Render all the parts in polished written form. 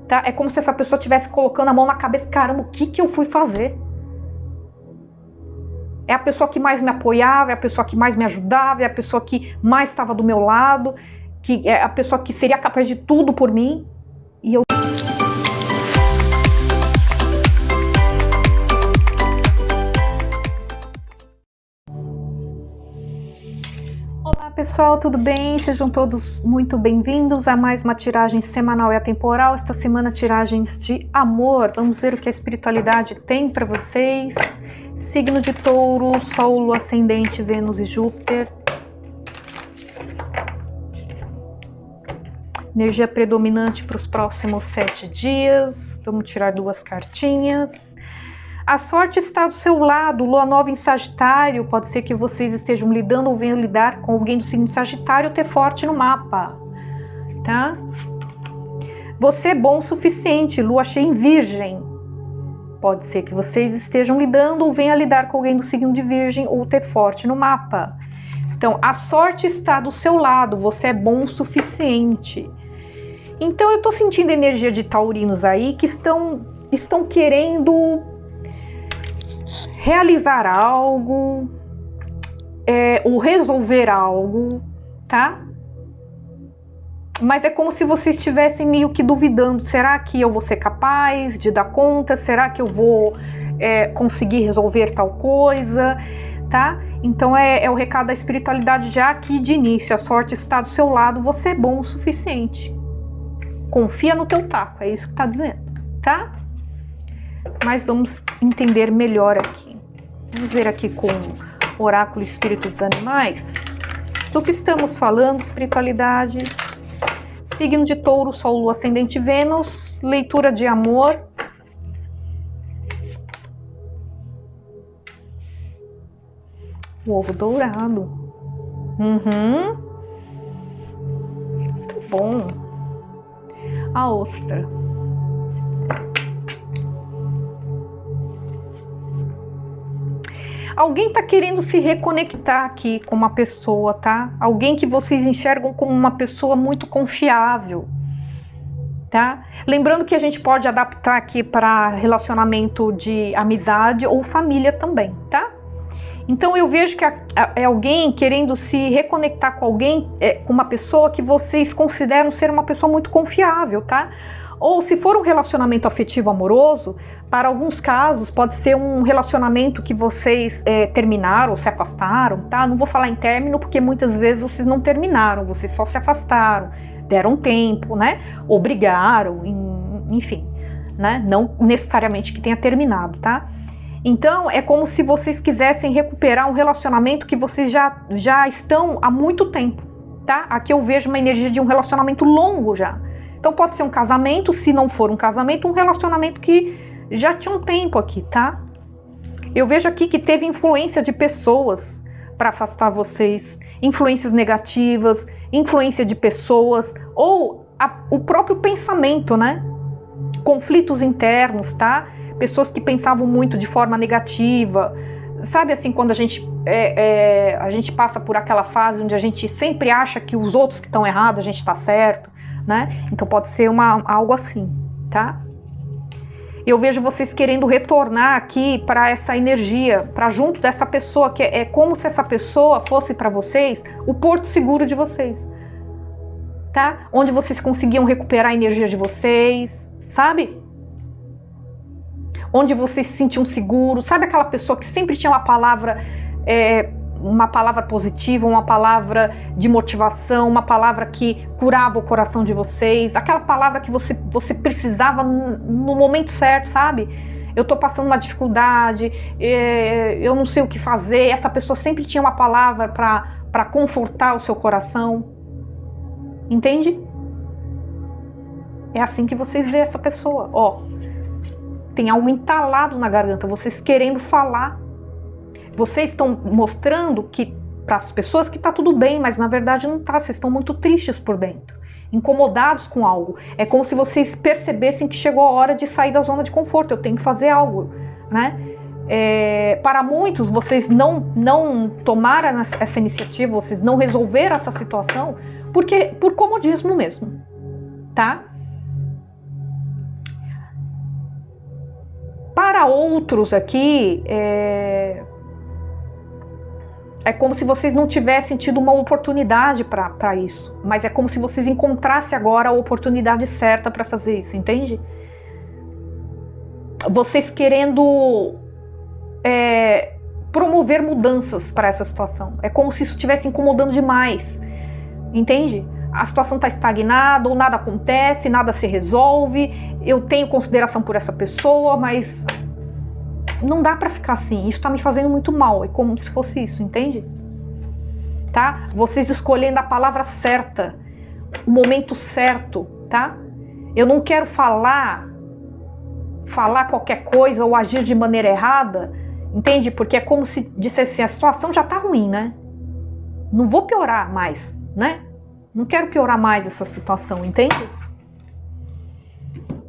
tá? É como se essa pessoa estivesse colocando a mão na cabeça, caramba, o que eu fui fazer? É a pessoa que mais me apoiava, é a pessoa que mais me ajudava, é a pessoa que mais estava do meu lado, que é a pessoa que seria capaz de tudo por mim, e eu... Olá pessoal, tudo bem? Sejam todos muito bem-vindos a mais uma tiragem semanal e atemporal. Esta semana tiragens de amor. Vamos ver o que a espiritualidade tem para vocês. Signo de Touro, Sol, Lua, Ascendente, Vênus e Júpiter. Energia predominante para os próximos 7 dias. Vamos tirar 2 cartinhas. A sorte está do seu lado, Lua nova em Sagitário, pode ser que vocês estejam lidando ou venham lidar com alguém do signo Sagitário, ter forte no mapa, tá? Você é bom o suficiente, Lua cheia em Virgem, pode ser que vocês estejam lidando ou venham lidar com alguém do signo de Virgem ou ter forte no mapa. Então, a sorte está do seu lado, você é bom o suficiente. Então, eu tô sentindo energia de taurinos aí que estão querendo realizar algo, ou resolver algo, tá? Mas é como se vocês estivessem meio que duvidando, será que eu vou ser capaz de dar conta? Será que eu vou conseguir resolver tal coisa, tá? Então é o recado da espiritualidade já aqui de início, a sorte está do seu lado, você é bom o suficiente. Confia no teu taco, é isso que tá dizendo, tá? Mas vamos entender melhor aqui. Vamos ver aqui com o oráculo Espírito dos Animais. Do que estamos falando, espiritualidade. Signo de Touro, Sol, Lua, Ascendente, Vênus. Leitura de amor. O ovo dourado. Muito bom. A ostra. Alguém tá querendo se reconectar aqui com uma pessoa, tá? Alguém que vocês enxergam como uma pessoa muito confiável, tá? Lembrando que a gente pode adaptar aqui para relacionamento de amizade ou família também, tá? Então eu vejo que é alguém querendo se reconectar com alguém, com uma pessoa que vocês consideram ser uma pessoa muito confiável, tá? Ou se for um relacionamento afetivo amoroso, para alguns casos pode ser um relacionamento que vocês terminaram ou se afastaram, tá? Não vou falar em término porque muitas vezes vocês não terminaram, vocês só se afastaram, deram tempo, né? Ou brigaram, enfim, né? Não necessariamente que tenha terminado, tá? Então é como se vocês quisessem recuperar um relacionamento que vocês já estão há muito tempo, tá? Aqui eu vejo uma energia de um relacionamento longo já. Então pode ser um casamento, se não for um casamento, um relacionamento que já tinha um tempo aqui, tá? Eu vejo aqui que teve influência de pessoas para afastar vocês, influências negativas, influência de pessoas, ou o próprio pensamento, né? Conflitos internos, tá? Pessoas que pensavam muito de forma negativa. Sabe assim, quando a gente passa por aquela fase onde a gente sempre acha que os outros que estão errados, a gente está certo, né? Então pode ser algo assim, tá? Eu vejo vocês querendo retornar aqui para essa energia, para junto dessa pessoa, que é como se essa pessoa fosse para vocês o porto seguro de vocês, tá? Onde vocês conseguiam recuperar a energia de vocês, sabe? Onde vocês se sentiam seguros, sabe aquela pessoa que sempre tinha uma palavra positiva, uma palavra de motivação, uma palavra que curava o coração de vocês, aquela palavra que você precisava no momento certo, sabe? Eu tô passando uma dificuldade, eu não sei o que fazer. Essa pessoa sempre tinha uma palavra para confortar o seu coração, entende? É assim que vocês veem essa pessoa, ó. Tem algo entalado na garganta, vocês querendo falar. Vocês estão mostrando que para as pessoas que tá tudo bem, mas na verdade não tá, vocês estão muito tristes por dentro, incomodados com algo. É como se vocês percebessem que chegou a hora de sair da zona de conforto, eu tenho que fazer algo, né? Para muitos, vocês não tomaram essa iniciativa, vocês não resolveram essa situação, por comodismo mesmo, tá? para outros aqui, é como se vocês não tivessem tido uma oportunidade para isso, mas é como se vocês encontrassem agora a oportunidade certa para fazer isso, entende? Vocês querendo promover mudanças para essa situação. É como se isso estivesse incomodando demais, entende? A situação está estagnada, ou nada acontece, nada se resolve, eu tenho consideração por essa pessoa, mas não dá para ficar assim, isso está me fazendo muito mal, é como se fosse isso, entende? Tá? Vocês escolhendo a palavra certa, o momento certo, tá? Eu não quero falar qualquer coisa ou agir de maneira errada, entende? Porque é como se dissesse assim, a situação já tá ruim, né? Não vou piorar mais, né? Não quero piorar mais essa situação, entende?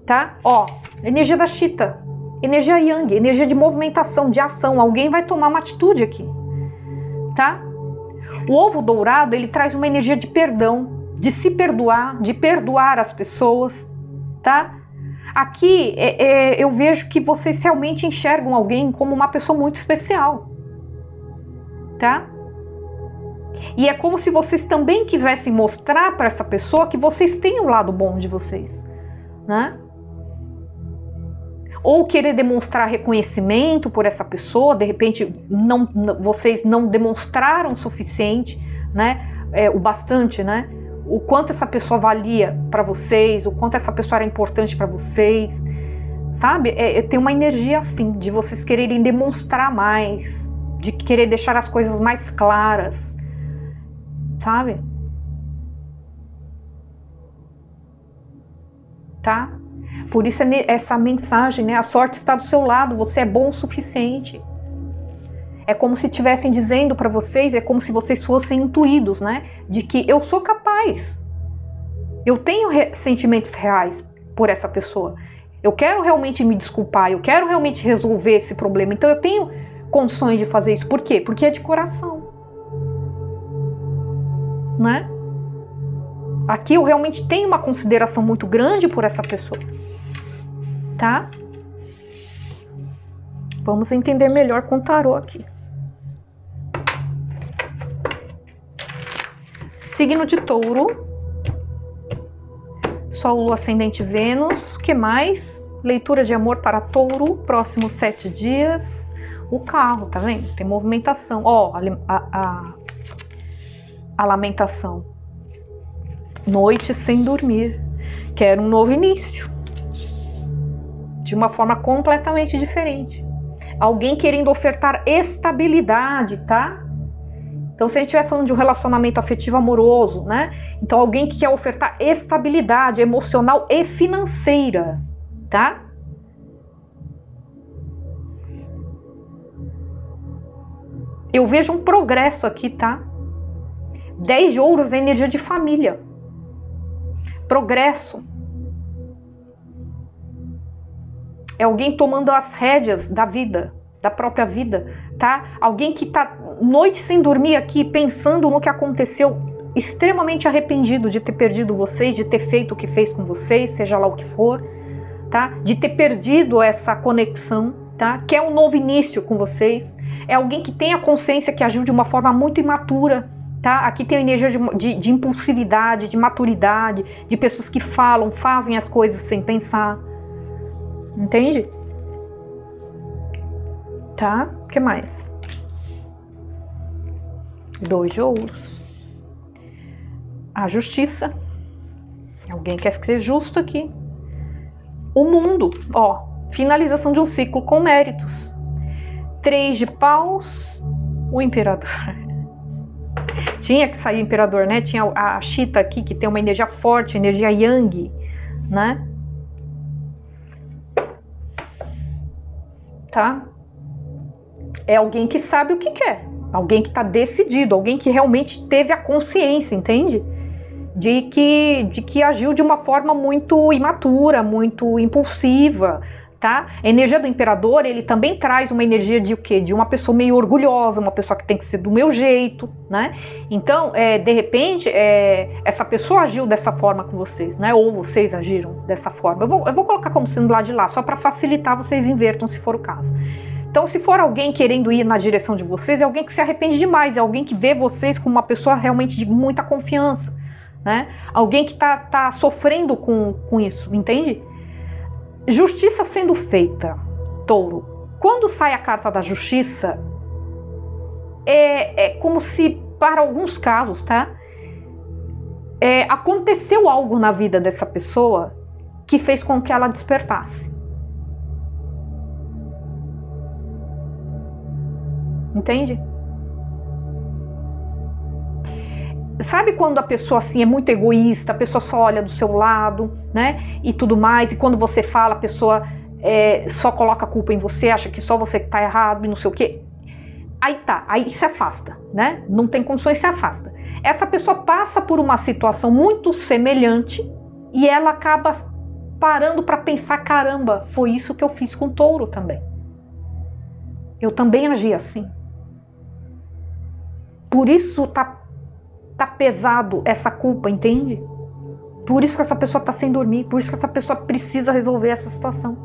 Tá? Ó, energia da Chita, energia Yang, energia de movimentação, de ação. Alguém vai tomar uma atitude aqui, tá? O ovo dourado, ele traz uma energia de perdão, de se perdoar, de perdoar as pessoas, tá? Aqui eu vejo que vocês realmente enxergam alguém como uma pessoa muito especial, tá? E é como se vocês também quisessem mostrar para essa pessoa que vocês têm o lado bom de vocês, né? Ou querer demonstrar reconhecimento por essa pessoa, de repente vocês não demonstraram o suficiente, né? O bastante, né? O quanto essa pessoa valia para vocês, o quanto essa pessoa era importante para vocês, sabe? Tem uma energia assim, de vocês quererem demonstrar mais, de querer deixar as coisas mais claras, sabe? Tá? Por isso essa mensagem, né? A sorte está do seu lado, você é bom o suficiente. É como se estivessem dizendo para vocês, é como se vocês fossem intuídos, né? De que eu sou capaz. Eu tenho sentimentos reais por essa pessoa. Eu quero realmente me desculpar, eu quero realmente resolver esse problema. Então eu tenho condições de fazer isso. Por quê? Porque é de coração. Né? Aqui eu realmente tenho uma consideração muito grande por essa pessoa. Tá? Vamos entender melhor com o tarô aqui. Signo de Touro. Sol, Lua, Ascendente, Vênus. O que mais? Leitura de amor para Touro. Próximos 7 dias. O carro, tá vendo? Tem movimentação. Ó, a lamentação. Noite sem dormir. Quero um novo início. De uma forma completamente diferente. Alguém querendo ofertar estabilidade, tá? Então, se a gente estiver falando de um relacionamento afetivo amoroso, né? Então, alguém que quer ofertar estabilidade emocional e financeira, tá? Eu vejo um progresso aqui, tá? 10 de ouros é energia de família. Progresso. É alguém tomando as rédeas da vida, da própria vida, tá? Alguém que tá noite sem dormir aqui, pensando no que aconteceu, extremamente arrependido de ter perdido vocês, de ter feito o que fez com vocês, seja lá o que for, tá? De ter perdido essa conexão, tá? Quer um novo início com vocês. É alguém que tem a consciência que agiu de uma forma muito imatura, tá? Aqui tem a energia de impulsividade, de maturidade, de pessoas que falam, fazem as coisas sem pensar. Entende? Tá? O que mais? 2 de ouros. A justiça. Alguém quer ser justo aqui. O mundo. Ó, finalização de um ciclo com méritos. 3 de paus. O imperador. Tinha que sair o imperador, né? Tinha a Chita aqui, que tem uma energia forte, energia Yang, né? Tá? É alguém que sabe o que quer, alguém que está decidido, alguém que realmente teve a consciência, entende? De que agiu de uma forma muito imatura, muito impulsiva, tá? A energia do imperador, ele também traz uma energia de o quê? De uma pessoa meio orgulhosa, uma pessoa que tem que ser do meu jeito, né? Então, de repente, essa pessoa agiu dessa forma com vocês, né? Ou vocês agiram dessa forma. Eu vou colocar como sendo lá de lá, só para facilitar, vocês invertam se for o caso. Então, se for alguém querendo ir na direção de vocês, é alguém que se arrepende demais, é alguém que vê vocês como uma pessoa realmente de muita confiança, né? Alguém que tá sofrendo com isso, entende? Justiça sendo feita, Touro. Quando sai a carta da justiça, é como se, para alguns casos, tá? Aconteceu algo na vida dessa pessoa que fez com que ela despertasse. Entende? Sabe quando a pessoa assim é muito egoísta, a pessoa só olha do seu lado, né? E tudo mais, e quando você fala, a pessoa só coloca a culpa em você, acha que só você que tá errado e não sei o quê. Aí se afasta, né? Não tem condições, se afasta. Essa pessoa passa por uma situação muito semelhante e ela acaba parando para pensar, caramba, foi isso que eu fiz com o Touro também. Eu também agi assim. Por isso tá pesado essa culpa, entende? Por isso que essa pessoa tá sem dormir, por isso que essa pessoa precisa resolver essa situação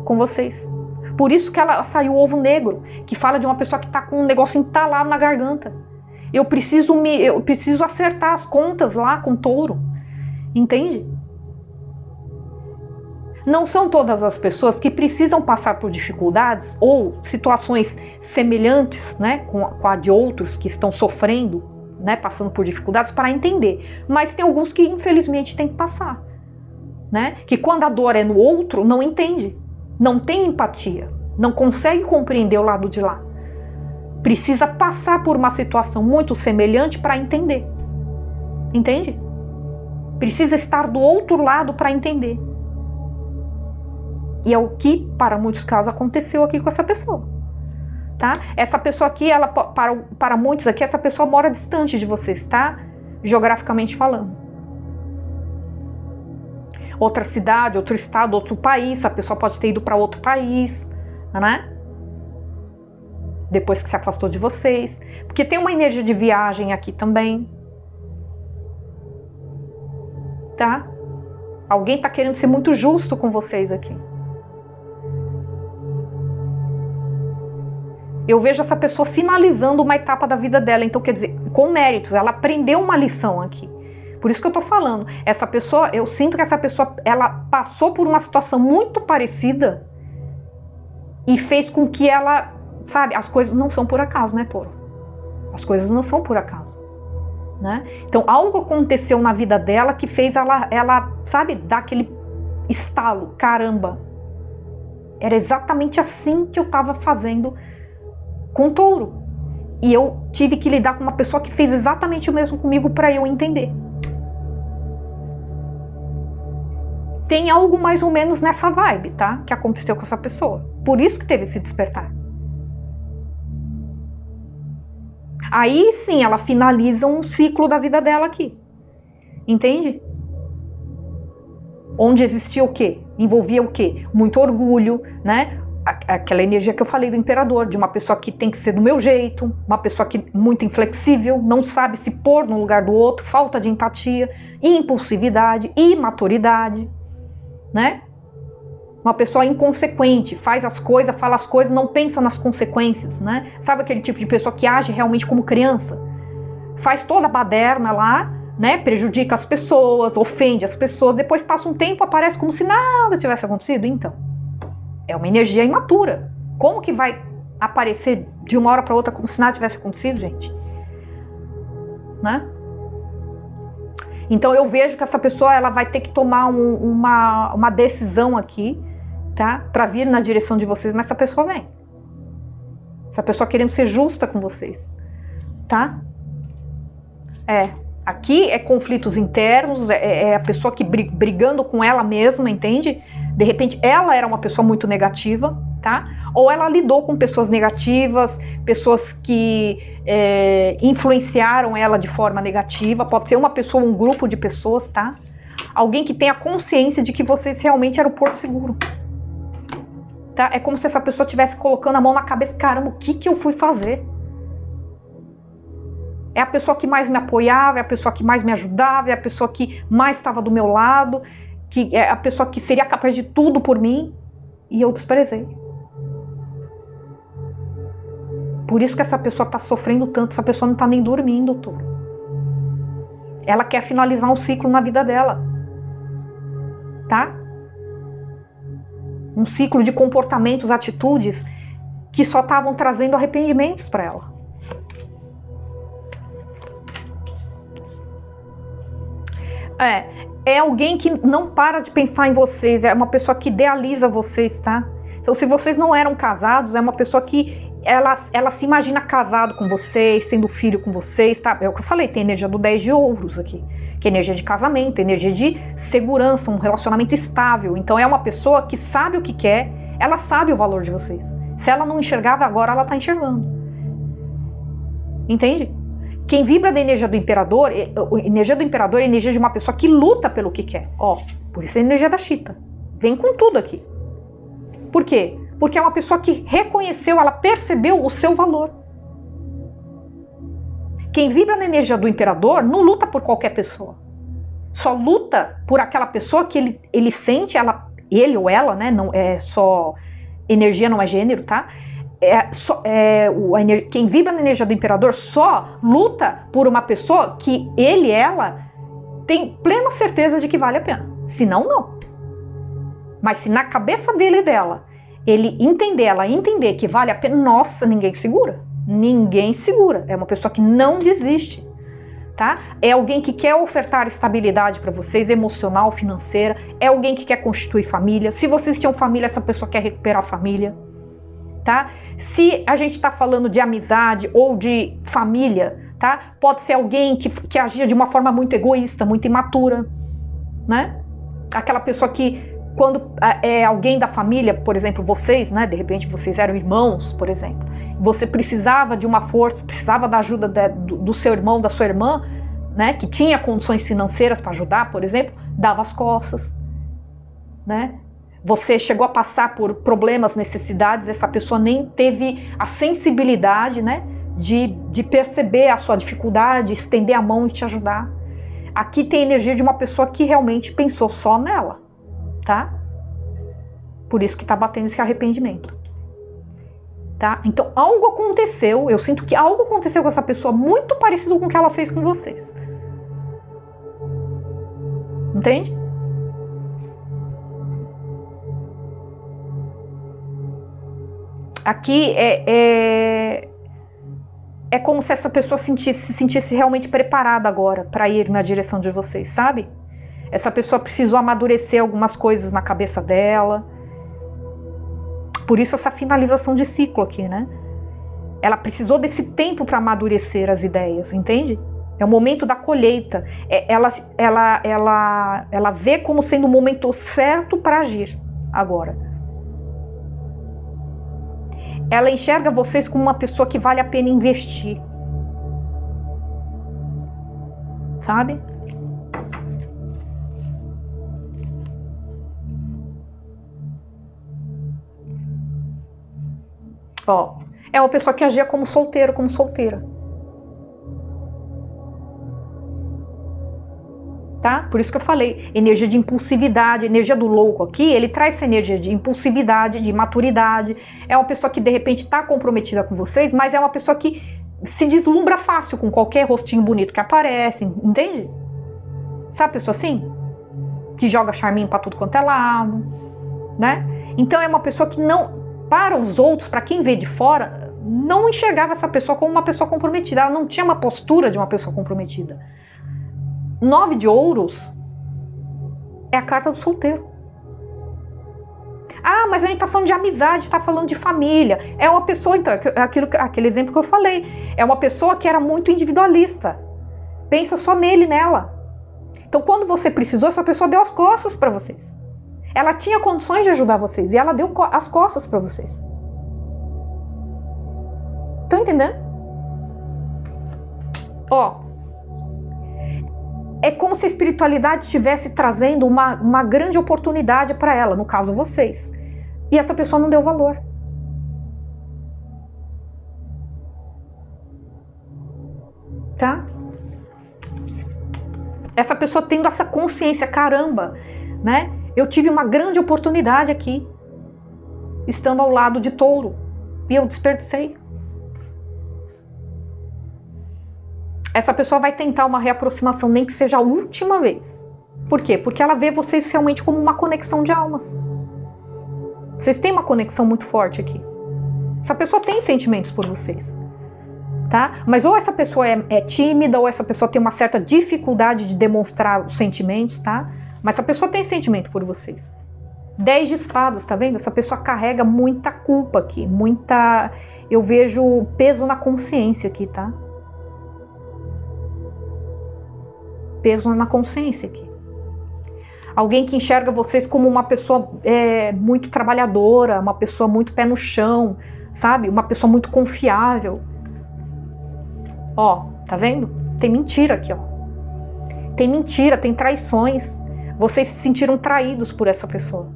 com vocês. Por isso que ela saiu o ovo negro, que fala de uma pessoa que tá com um negócio entalado na garganta. Eu preciso acertar as contas lá com o Touro, entende? Não são todas as pessoas que precisam passar por dificuldades ou situações semelhantes, né, com a de outros que estão sofrendo, né, passando por dificuldades para entender. Mas tem alguns que infelizmente tem que passar, né? Que quando a dor é no outro, não entende, não tem empatia, não consegue compreender o lado de lá. Precisa passar por uma situação muito semelhante para entender. Entende? Precisa estar do outro lado para entender. E é o que, para muitos casos, aconteceu aqui com essa pessoa. Tá? Essa pessoa aqui, ela, para muitos aqui, essa pessoa mora distante de vocês, tá? Geograficamente falando. Outra cidade, outro estado, outro país, a pessoa pode ter ido para outro país, né? Depois que se afastou de vocês. Porque tem uma energia de viagem aqui também. Tá? Alguém tá querendo ser muito justo com vocês aqui. Eu vejo essa pessoa finalizando uma etapa da vida dela, então quer dizer, com méritos, ela aprendeu uma lição aqui. Por isso que eu tô falando, essa pessoa, eu sinto que essa pessoa, ela passou por uma situação muito parecida e fez com que ela, sabe, as coisas não são por acaso, né, Touro? As coisas não são por acaso, né? Então, algo aconteceu na vida dela que fez ela, sabe, dar aquele estalo, caramba, era exatamente assim que eu tava fazendo com o Touro. E eu tive que lidar com uma pessoa que fez exatamente o mesmo comigo para eu entender. Tem algo mais ou menos nessa vibe, tá? Que aconteceu com essa pessoa. Por isso que teve esse despertar. Aí sim, ela finaliza um ciclo da vida dela aqui. Entende? Onde existia o quê? Envolvia o quê? Muito orgulho, né? Aquela energia que eu falei do imperador, de uma pessoa que tem que ser do meu jeito, uma pessoa que muito inflexível, não sabe se pôr no lugar do outro, falta de empatia, impulsividade, imaturidade, né? Uma pessoa inconsequente, faz as coisas, fala as coisas, não pensa nas consequências, né? Sabe aquele tipo de pessoa que age realmente como criança? Faz toda a baderna lá, né? Prejudica as pessoas, ofende as pessoas, depois passa um tempo, aparece como se nada tivesse acontecido. Então, é uma energia imatura. Como que vai aparecer de uma hora para outra como se nada tivesse acontecido, gente? Né? Então eu vejo que essa pessoa, ela vai ter que tomar uma decisão aqui, tá? Para vir na direção de vocês, mas essa pessoa vem. Essa pessoa querendo ser justa com vocês, tá? Aqui é conflitos internos, é a pessoa que brigando com ela mesma, entende? De repente ela era uma pessoa muito negativa, tá? Ou ela lidou com pessoas negativas, pessoas que influenciaram ela de forma negativa, pode ser uma pessoa, um grupo de pessoas, tá? Alguém que tenha consciência de que vocês realmente eram o porto seguro. Tá? É como se essa pessoa estivesse colocando a mão na cabeça, caramba, o que eu fui fazer? É a pessoa que mais me apoiava, é a pessoa que mais me ajudava, é a pessoa que mais estava do meu lado, que é a pessoa que seria capaz de tudo por mim, e eu desprezei. Por isso que essa pessoa está sofrendo tanto, essa pessoa não está nem dormindo, doutor. Ela quer finalizar um ciclo na vida dela. Tá? Um ciclo de comportamentos, atitudes que só estavam trazendo arrependimentos para ela. É alguém que não para de pensar em vocês, é uma pessoa que idealiza vocês, tá? Então, se vocês não eram casados, é uma pessoa que ela se imagina casado com vocês, tendo filho com vocês, tá? É o que eu falei, tem energia do 10 de ouros aqui, que é energia de casamento, energia de segurança, um relacionamento estável. Então, é uma pessoa que sabe o que quer, ela sabe o valor de vocês. Se ela não enxergava agora, ela tá enxergando. Entende? Quem vibra da energia do imperador, a energia do imperador é a energia de uma pessoa que luta pelo que quer. Ó, por isso é a energia da Chita. Vem com tudo aqui. Por quê? Porque é uma pessoa que reconheceu, ela percebeu o seu valor. Quem vibra na energia do imperador não luta por qualquer pessoa. Só luta por aquela pessoa que ele sente, ele ou ela, né? Não é só energia, não é gênero, tá? Quem vibra na energia do imperador só luta por uma pessoa que ele, ela, tem plena certeza de que vale a pena. Senão, não. Mas se na cabeça dele e dela, ela entender que vale a pena, nossa, ninguém segura. Ninguém segura. É uma pessoa que não desiste. Tá? É alguém que quer ofertar estabilidade para vocês, emocional, financeira. É alguém que quer constituir família. Se vocês tinham família, essa pessoa quer recuperar a família. Tá? Se a gente está falando de amizade ou de família, tá? Pode ser alguém que agia de uma forma muito egoísta, muito imatura, né? Aquela pessoa que, quando é alguém da família, por exemplo, vocês, né? De repente vocês eram irmãos, por exemplo, você precisava de uma força, precisava da ajuda do seu irmão, da sua irmã, né? Que tinha condições financeiras para ajudar, por exemplo, dava as costas, né? Você chegou a passar por problemas, necessidades, essa pessoa nem teve a sensibilidade, né, de perceber a sua dificuldade, estender a mão e te ajudar. Aqui tem energia de uma pessoa que realmente pensou só nela, tá? Por isso que tá batendo esse arrependimento. Tá? Então, algo aconteceu, eu sinto que algo aconteceu com essa pessoa muito parecido com o que ela fez com vocês. Entende? Aqui é como se essa pessoa se sentisse realmente preparada agora para ir na direção de vocês, sabe? Essa pessoa precisou amadurecer algumas coisas na cabeça dela. Por isso essa finalização de ciclo aqui, né? Ela precisou desse tempo para amadurecer as ideias, entende? É o momento da colheita. Ela vê como sendo o momento certo para agir agora. Ela enxerga vocês como uma pessoa que vale a pena investir. Sabe? Ó, é uma pessoa que agia como solteiro, como solteira. Tá? Por isso que eu falei, energia de impulsividade, energia do louco aqui, ele traz essa energia de impulsividade, de maturidade. É uma pessoa que de repente está comprometida com vocês, mas é uma pessoa que se deslumbra fácil com qualquer rostinho bonito que aparece, entende? Sabe a pessoa assim? Que joga charminho pra tudo quanto é lado, né? Então é uma pessoa que não, para os outros, para quem vê de fora, não enxergava essa pessoa como uma pessoa comprometida, ela não tinha uma postura de uma pessoa comprometida. 9 de ouros é a carta do solteiro. Ah, mas a gente tá falando de amizade, tá falando de família. É uma pessoa, então, aquele exemplo que eu falei. É uma pessoa que era muito individualista. Pensa só nele, nela. Então, quando você precisou, essa pessoa deu as costas para vocês. Ela tinha condições de ajudar vocês e ela deu as costas para vocês. Estão entendendo? Ó. É como se a espiritualidade estivesse trazendo uma grande oportunidade para ela, no caso vocês. E essa pessoa não deu valor. Tá? Essa pessoa tendo essa consciência, caramba, né? Eu tive uma grande oportunidade aqui, estando ao lado de Touro, e eu desperdicei. Essa pessoa vai tentar uma reaproximação, nem que seja a última vez. Por quê? Porque ela vê vocês realmente como uma conexão de almas. Vocês têm uma conexão muito forte aqui. Essa pessoa tem sentimentos por vocês. Tá? Mas ou essa pessoa é tímida, ou essa pessoa tem uma certa dificuldade de demonstrar os sentimentos, tá? Mas essa pessoa tem sentimento por vocês. 10 de espadas, tá vendo? Essa pessoa carrega muita culpa aqui, muita... Eu vejo peso na consciência aqui, tá? Peso na consciência aqui. Alguém que enxerga vocês como uma pessoa muito trabalhadora, uma pessoa muito pé no chão, sabe? Uma pessoa muito confiável. Ó, tá vendo? Tem mentira aqui, ó. Tem mentira, tem traições. Vocês se sentiram traídos por essa pessoa.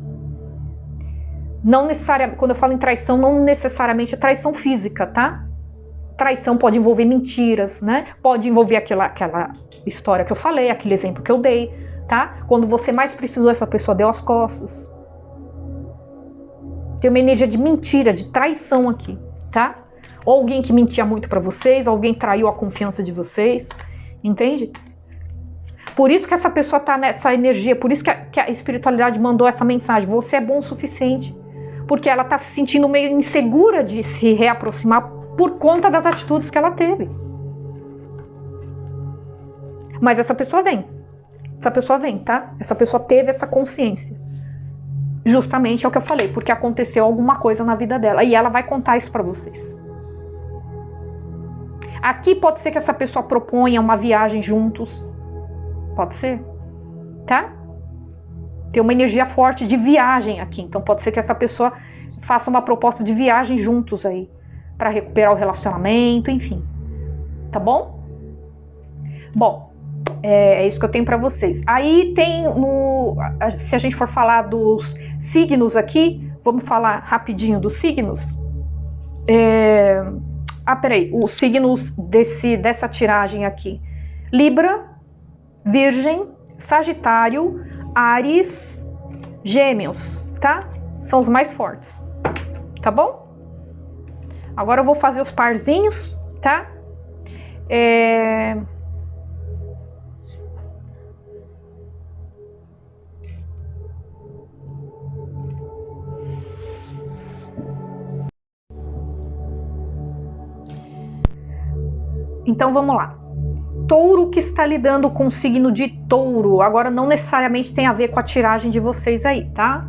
Não necessariamente, quando eu falo em traição, não necessariamente é traição física, tá? Traição pode envolver mentiras, né? Pode envolver aquela história que eu falei, aquele exemplo que eu dei, tá? Quando você mais precisou, essa pessoa deu as costas. Tem uma energia de mentira, de traição aqui, tá? Ou alguém que mentia muito pra vocês, alguém traiu a confiança de vocês, entende? Por isso que essa pessoa tá nessa energia, por isso que a espiritualidade mandou essa mensagem, você é bom o suficiente. Porque ela tá se sentindo meio insegura de se reaproximar por conta das atitudes que ela teve. Mas essa pessoa vem, tá? Essa pessoa teve essa consciência. Justamente é o que eu falei, porque aconteceu alguma coisa na vida dela, e ela vai contar isso pra vocês. Aqui pode ser que essa pessoa proponha uma viagem juntos. Pode ser, tá? Tem uma energia forte de viagem aqui. Então pode ser que essa pessoa faça uma proposta de viagem juntos aí. Pra recuperar o relacionamento, enfim. Tá bom? Bom, é isso que eu tenho pra vocês. Aí tem, se a gente for falar dos signos aqui, vamos falar rapidinho dos signos. Peraí, os signos dessa tiragem aqui. Libra, Virgem, Sagitário, Áries, Gêmeos, tá? São os mais fortes, tá bom? Agora eu vou fazer os parzinhos, tá? Então vamos lá. Touro que está lidando com o signo de Touro. Agora não necessariamente tem a ver com a tiragem de vocês aí, tá?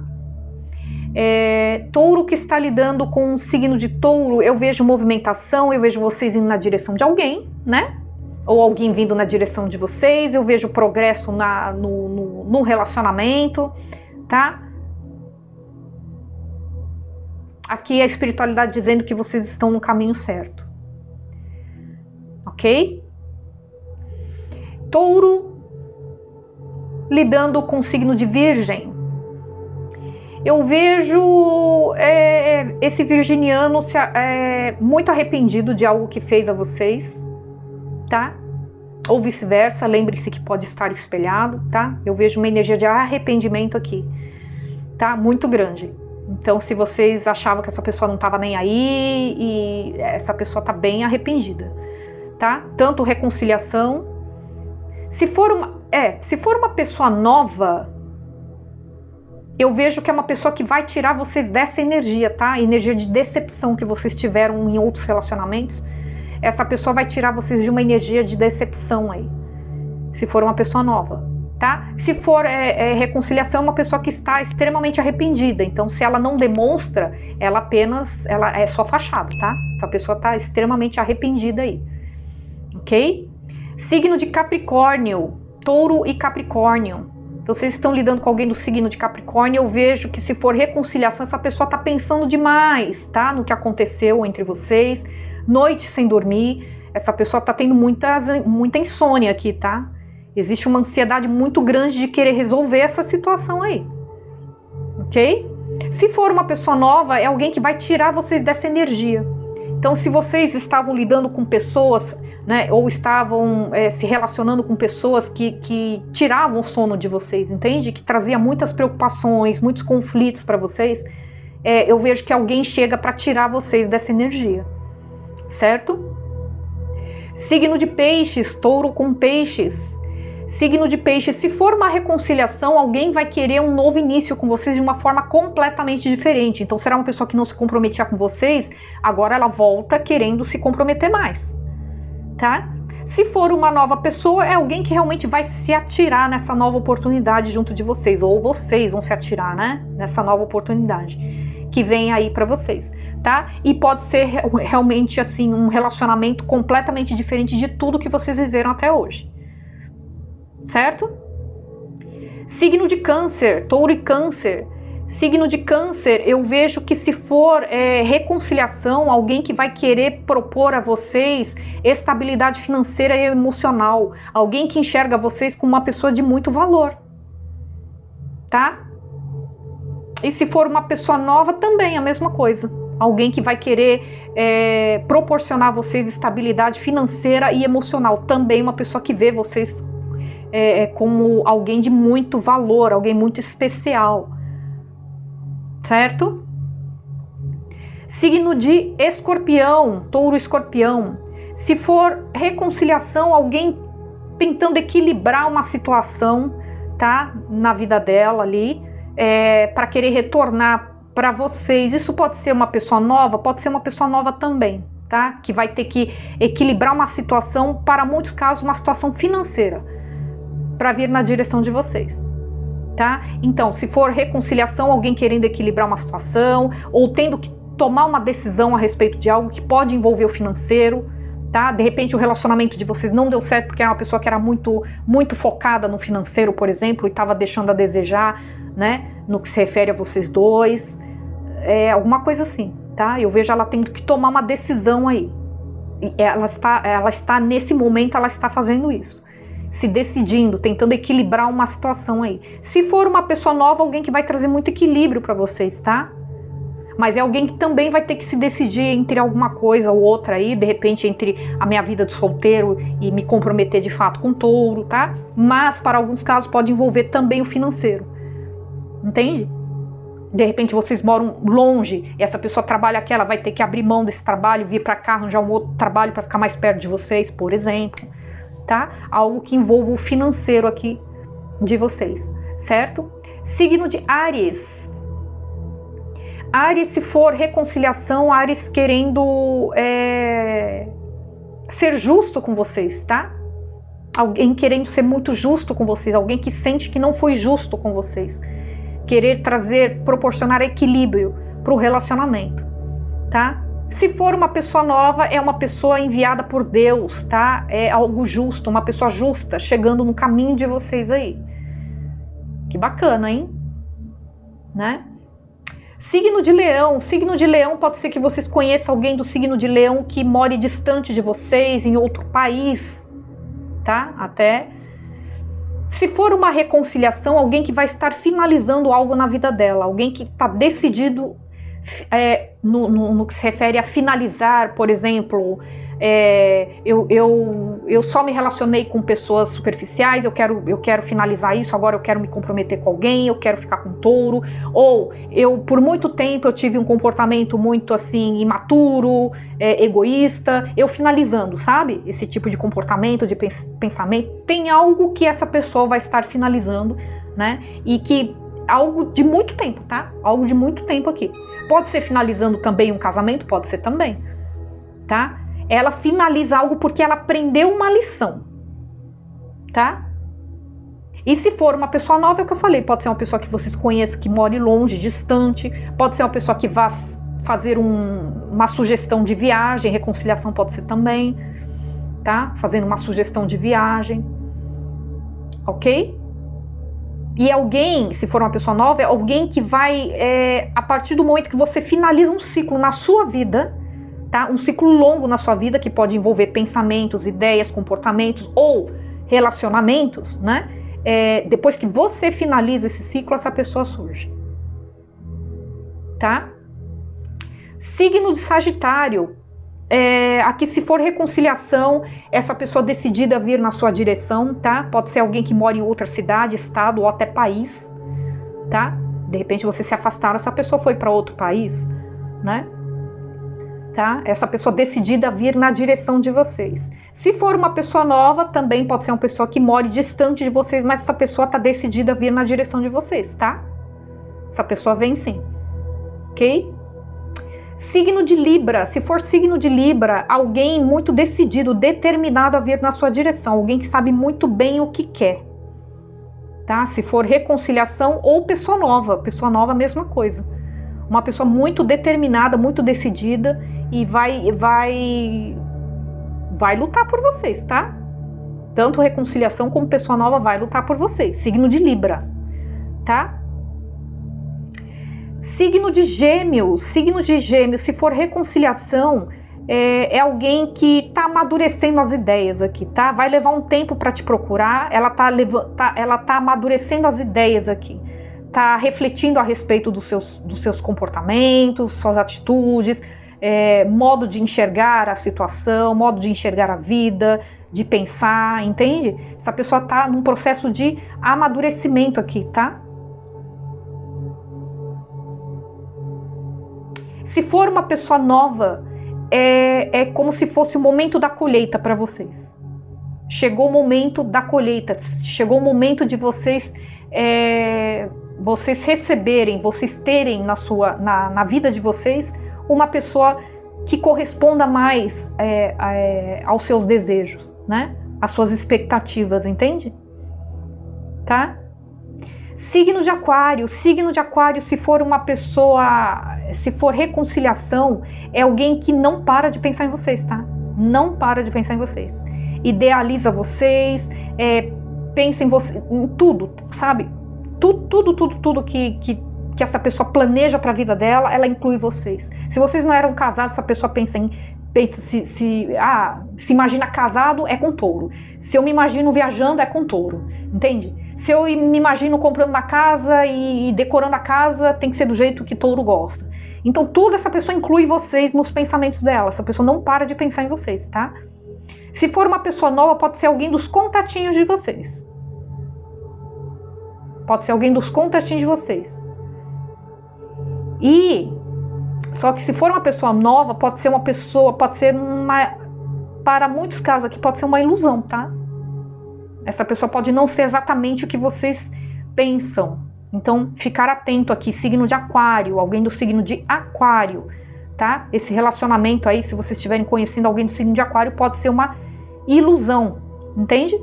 Touro que está lidando com o signo de Touro, eu vejo movimentação, eu vejo vocês indo na direção de alguém, né? Ou alguém vindo na direção de vocês, eu vejo progresso no relacionamento, tá? Aqui a espiritualidade dizendo que vocês estão no caminho certo. Ok? Touro lidando com o signo de Virgem. Eu vejo esse virginiano muito arrependido de algo que fez a vocês, tá? Ou vice-versa, lembre-se que pode estar espelhado, tá? Eu vejo uma energia de arrependimento aqui, tá? Muito grande. Então, se vocês achavam que essa pessoa não estava nem aí, e essa pessoa está bem arrependida, tá? Tanto reconciliação. Se for uma pessoa nova, eu vejo que é uma pessoa que vai tirar vocês dessa energia, tá? Energia de decepção que vocês tiveram em outros relacionamentos. Essa pessoa vai tirar vocês de uma energia de decepção aí. Se for uma pessoa nova, tá? Se for reconciliação, é uma pessoa que está extremamente arrependida. Então, se ela não demonstra, ela é só fachada, tá? Essa pessoa está extremamente arrependida aí. Ok? Signo de Capricórnio, Touro e Capricórnio. Vocês estão lidando com alguém do signo de Capricórnio, eu vejo que se for reconciliação, essa pessoa está pensando demais, tá? No que aconteceu entre vocês, noite sem dormir, essa pessoa está tendo muita insônia aqui, tá? Existe uma ansiedade muito grande de querer resolver essa situação aí, ok? Se for uma pessoa nova, é alguém que vai tirar vocês dessa energia. Então, se vocês estavam lidando com pessoas, né, ou estavam se relacionando com pessoas que tiravam o sono de vocês, entende? Que trazia muitas preocupações, muitos conflitos para vocês, eu vejo que alguém chega para tirar vocês dessa energia, certo? Signo de peixes, touro com peixes. Signo de peixes, se for uma reconciliação, alguém vai querer um novo início com vocês de uma forma completamente diferente. Então será uma pessoa que não se comprometia com vocês, agora ela volta querendo se comprometer mais, tá? Se for uma nova pessoa, é alguém que realmente vai se atirar nessa nova oportunidade junto de vocês, ou vocês vão se atirar, né, nessa nova oportunidade que vem aí para vocês, tá? E pode ser realmente assim um relacionamento completamente diferente de tudo que vocês viveram até hoje. Certo? Signo de câncer, touro e câncer. Signo de câncer, eu vejo que se for reconciliação, alguém que vai querer propor a vocês estabilidade financeira e emocional. Alguém que enxerga vocês como uma pessoa de muito valor. Tá? E se for uma pessoa nova, também a mesma coisa. Alguém que vai querer proporcionar a vocês estabilidade financeira e emocional. Também uma pessoa que vê vocês como alguém de muito valor, alguém muito especial, certo? Signo de escorpião, touro escorpião. Se for reconciliação, alguém tentando equilibrar uma situação, tá? Na vida dela ali, para querer retornar para vocês. Isso pode ser uma pessoa nova, pode ser uma pessoa nova também, tá? Que vai ter que equilibrar uma situação, para muitos casos, uma situação financeira, para vir na direção de vocês, tá? Então, se for reconciliação, alguém querendo equilibrar uma situação, ou tendo que tomar uma decisão a respeito de algo que pode envolver o financeiro, tá? De repente o relacionamento de vocês não deu certo porque era uma pessoa que era muito focada no financeiro, por exemplo, e estava deixando a desejar, né? No que se refere a vocês dois, alguma coisa assim, tá? Eu vejo ela tendo que tomar uma decisão aí. Ela está nesse momento, ela está fazendo isso. Se decidindo, tentando equilibrar uma situação aí. Se for uma pessoa nova, alguém que vai trazer muito equilíbrio para vocês, tá? Mas é alguém que também vai ter que se decidir entre alguma coisa ou outra aí, de repente entre a minha vida de solteiro e me comprometer de fato com touro, tá? Mas para alguns casos pode envolver também o financeiro, entende? De repente vocês moram longe, e essa pessoa trabalha aqui, ela vai ter que abrir mão desse trabalho, vir para cá, arranjar um outro trabalho para ficar mais perto de vocês, por exemplo. Tá? Algo que envolva o financeiro aqui de vocês, certo? Signo de Áries. Áries, se for reconciliação, Áries querendo ser justo com vocês, tá? Alguém querendo ser muito justo com vocês, alguém que sente que não foi justo com vocês. Querer proporcionar equilíbrio para o relacionamento, tá? Se for uma pessoa nova, é uma pessoa enviada por Deus, tá? É algo justo, uma pessoa justa chegando no caminho de vocês aí. Que bacana, hein? Né? Signo de Leão. Signo de Leão pode ser que vocês conheçam alguém do signo de Leão que more distante de vocês, em outro país, tá? Até. Se for uma reconciliação, alguém que vai estar finalizando algo na vida dela, alguém que está decidido no que se refere a finalizar, por exemplo, eu só me relacionei com pessoas superficiais, eu quero finalizar isso, agora eu quero me comprometer com alguém, eu quero ficar com touro, ou por muito tempo eu tive um comportamento muito assim, imaturo, egoísta, eu finalizando, sabe? Esse tipo de comportamento, de pensamento, tem algo que essa pessoa vai estar finalizando, né? E que algo de muito tempo, tá? Algo de muito tempo aqui. Pode ser finalizando também um casamento, pode ser também, tá? Ela finaliza algo porque ela aprendeu uma lição, tá? E se for uma pessoa nova, é o que eu falei, pode ser uma pessoa que vocês conheçam, que more longe, distante, pode ser uma pessoa que vá fazer uma sugestão de viagem, reconciliação pode ser também, tá? Fazendo uma sugestão de viagem, ok? E alguém, se for uma pessoa nova, é alguém que vai, a partir do momento que você finaliza um ciclo na sua vida, tá? Um ciclo longo na sua vida, que pode envolver pensamentos, ideias, comportamentos ou relacionamentos, né? Depois que você finaliza esse ciclo, essa pessoa surge. tá? Signo de Sagitário. Aqui, se for reconciliação, essa pessoa decidida a vir na sua direção, tá? Pode ser alguém que mora em outra cidade, estado ou até país, tá? De repente você se afastaram, essa pessoa foi para outro país, né? Tá? Essa pessoa decidida a vir na direção de vocês. Se for uma pessoa nova, também pode ser uma pessoa que mora distante de vocês, mas essa pessoa tá decidida a vir na direção de vocês, tá? Essa pessoa vem sim, ok? Signo de Libra. Se for signo de Libra, alguém muito decidido, determinado a vir na sua direção, alguém que sabe muito bem o que quer, tá? Se for reconciliação ou pessoa nova, mesma coisa. Uma pessoa muito determinada, muito decidida e vai lutar por vocês, tá? Tanto reconciliação como pessoa nova vai lutar por vocês. Signo de Libra, tá? Signo de Gêmeos. Signo de Gêmeos, se for reconciliação, é alguém que tá amadurecendo as ideias aqui, tá? Vai levar um tempo para te procurar, ela tá amadurecendo as ideias aqui. Tá refletindo a respeito dos seus comportamentos, suas atitudes, modo de enxergar a situação, modo de enxergar a vida, de pensar, entende? Essa pessoa tá num processo de amadurecimento aqui, tá? Se for uma pessoa nova, é como se fosse o momento da colheita para vocês. Chegou o momento da colheita, chegou o momento de vocês receberem, vocês terem na vida de vocês uma pessoa que corresponda mais aos seus desejos, né? Às suas expectativas, entende? Tá? Signo de Aquário. Signo de Aquário, se for uma pessoa, se for reconciliação, é alguém que não para de pensar em vocês, tá? Não para de pensar em vocês. Idealiza vocês, pensa em tudo, sabe? Tudo que essa pessoa planeja para a vida dela, ela inclui vocês. Se vocês não eram casados, essa pessoa se imagina casado, é com touro. Se eu me imagino viajando, é com touro, entende? Se eu me imagino comprando uma casa e decorando a casa, tem que ser do jeito que touro gosta. Então tudo essa pessoa inclui vocês nos pensamentos dela, essa pessoa não para de pensar em vocês, tá? Se for uma pessoa nova, pode ser alguém dos contatinhos de vocês. Pode ser alguém dos contatinhos de vocês. Só que se for uma pessoa nova, para muitos casos aqui, pode ser uma ilusão, tá? Essa pessoa pode não ser exatamente o que vocês pensam. Então, ficar atento aqui, signo de Aquário, alguém do signo de Aquário, tá? Esse relacionamento aí, se vocês estiverem conhecendo alguém do signo de Aquário, pode ser uma ilusão, entende?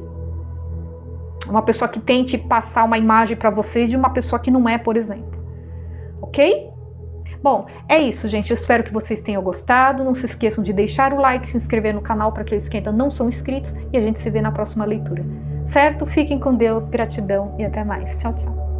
Uma pessoa que tente passar uma imagem para vocês de uma pessoa que não é, por exemplo. Ok? Bom, é isso, gente. Eu espero que vocês tenham gostado. Não se esqueçam de deixar o like, se inscrever no canal para aqueles que ainda não são inscritos e a gente se vê na próxima leitura. Certo? Fiquem com Deus, gratidão e até mais. Tchau, tchau.